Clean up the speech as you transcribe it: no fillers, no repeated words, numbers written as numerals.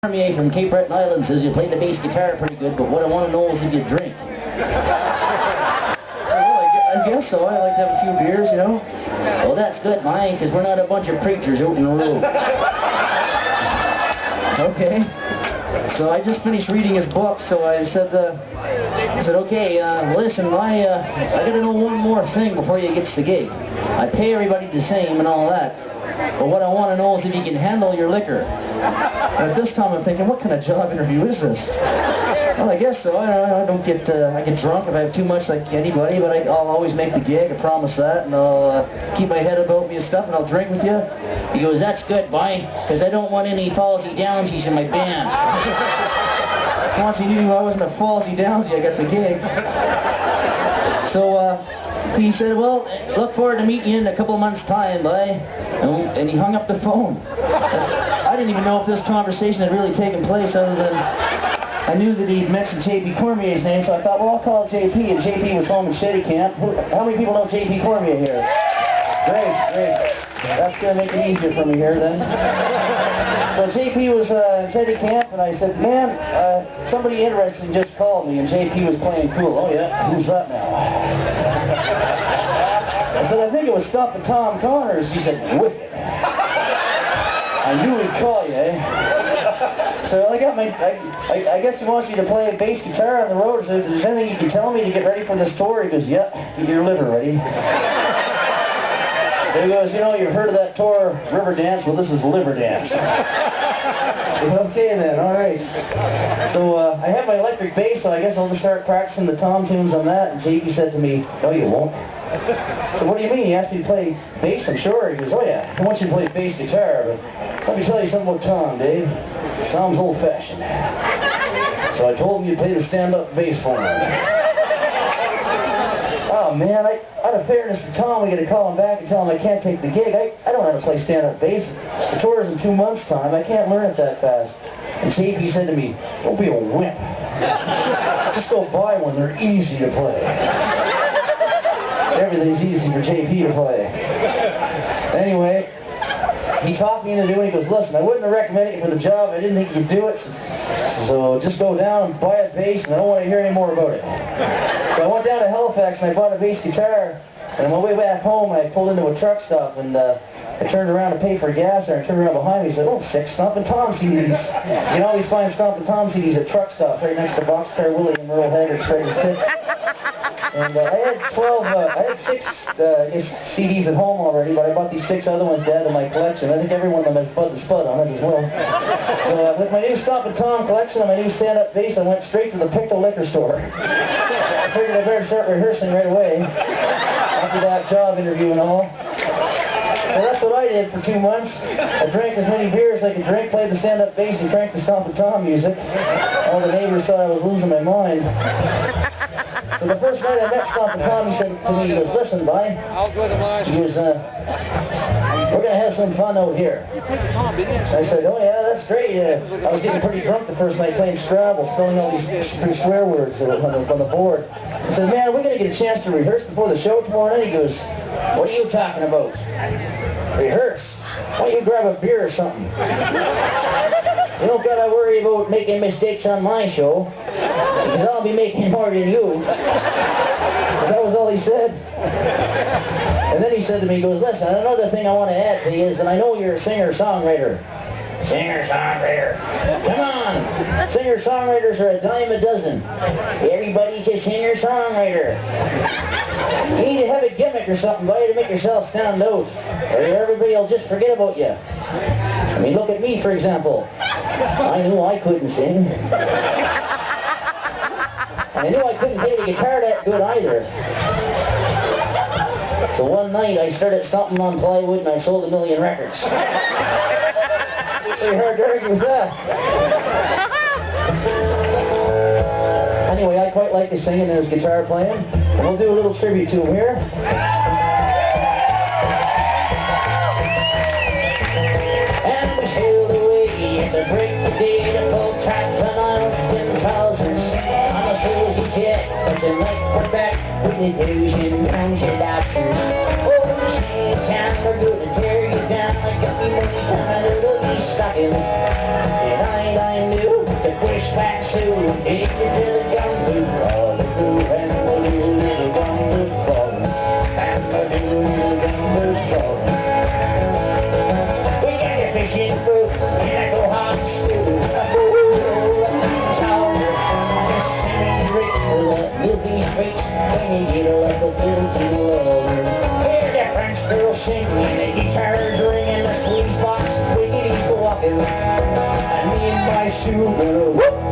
From Cape Breton Island says you play the bass guitar pretty good, but what I want to know is if you drink. So, well, I guess so. I like to have a few beers, you know. Well, that's good, mine, because we're not a bunch of preachers out in the room. Okay. So I just finished reading his book, so I said, okay, listen, I got to know one more thing before you get to the gig. I pay everybody the same and all that, but what I want to know is if you can handle your liquor. And at this time I'm thinking, what kind of job interview is this? Well, I guess so. I don't get, I get drunk if I have too much like anybody, but I'll always make the gig, I promise that, and I'll keep my head about me and stuff, and I'll drink with you. He goes, that's good, boy, because I don't want any fallsy downsies in my band. Once he knew I wasn't a fallsy downsy, I got the gig. So, he said, well, look forward to meeting you in a couple of months' time, boy. And he hung up the phone. I didn't even know if this conversation had really taken place other than I knew that he'd mentioned J.P. Cormier's name, so I thought, well, I'll call J.P. And J.P. was home in Shady Camp. How many people know J.P. Cormier here? Great, great. That's going to make it easier for me here then. So J.P. was in Shady Camp, and I said, man, somebody interesting just called me, and J.P. was playing cool. Oh yeah, who's that now? I said, I think it was Stompin Tom Connors. He said, wicked. I knew he'd call you, eh? So I got my, I guess he wants me to play a bass guitar on the road. So if there's anything you can tell me to get ready for this tour, he goes, yeah, get your liver ready. He goes, you know, you've heard of that tour, River Dance? Well, this is Liver Dance. Okay then, all right. So I have my electric bass, so I guess I'll just start practicing the tom tunes on that. And JP said to me, no, you won't. So what do you mean? He asked me to play bass, I'm sure. He goes, oh yeah, I want you to play bass guitar, but let me tell you something about Tom, Dave. Tom's old-fashioned. So I told him you'd play the stand-up bass for me. Oh man, out of fairness to Tom, we got to call him back and tell him I can't take the gig. I don't know how to play stand-up bass. The tour is in 2 months' time. I can't learn it that fast. And JP said to me, don't be a wimp. Just go buy one. They're easy to play. Everything's easy for JP to play. Anyway, he talked me into doing it. He goes, listen, I wouldn't have recommended you for the job. I didn't think you could do it. So just go down and buy a bass, and I don't want to hear any more about it. So I went down to Halifax and I bought a bass guitar. And on my way back home, I pulled into a truck stop and I turned around to pay for gas there. I turned around behind me and said, oh, 6 Stompin Tom CDs. You can always find Stompin Tom CDs at truck stops right next to Boxcar Willie and Merle Haggard's Greatest Hits. And I had 6 CDs at home already, but I bought these 6 other ones to add to my collection. I think every one of them has Bud the Spud on it as well. So with my new Stompin Tom collection and my new stand-up bass, I went straight to the Picto liquor store. I figured I better start rehearsing right away after that job interview and all. So that's what I did for 2 months. I drank as many beers as I could drink, played the stand-up bass, and drank the Stompin Tom music. All the neighbors thought I was losing my mind. So the first night I met Stompin Tom, he said to me, he goes, listen, boy, he goes, we're going to have some fun out here. I said, oh yeah, that's great. I was getting pretty drunk the first night playing Scrabble, spelling all these swear words on the board. I said, man, we're going to get a chance to rehearse before the show tomorrow night. He goes, what are you talking about? Rehearse? Why don't you grab a beer or something? You don't got to worry about making mistakes on my show, because I'll be making more than you. That was all he said. And then he said to me, he goes, listen, another thing I want to add to you is that I know you're a singer-songwriter. Singer-songwriter. Come on. Singer-songwriters are a dime a dozen. Everybody's a singer-songwriter. You need to have a gimmick or something, buddy, to make yourself stand out, or everybody will just forget about you. I mean, look at me, for example. I knew I couldn't sing. And I knew I couldn't play the guitar that good either. So one night I started stomping on plywood and I sold 1 million records. Pretty hard to argue with that. Anyway, I quite like his singing and his guitar playing. And we'll do a little tribute to him here. And we sailed away at the break of day to full tracks and oilskin trousers. On a Susie jet, but tonight we're back with the Asian country doctors. Oh, the shade cans are good to tear you down. I got me money coming out of these stockings. And I pushback soon, take you to the gumbo. All the crew and the little gumbo's falling, and the little gumbo's falling. We got a fishing fruit, and I go hot and stew. Just send me straight for the milky streets when you get a little guilty lover. Hear the French girl singing, the guitar's ringing, the squeeze box, wiggity's walking, and me and my shoe girl.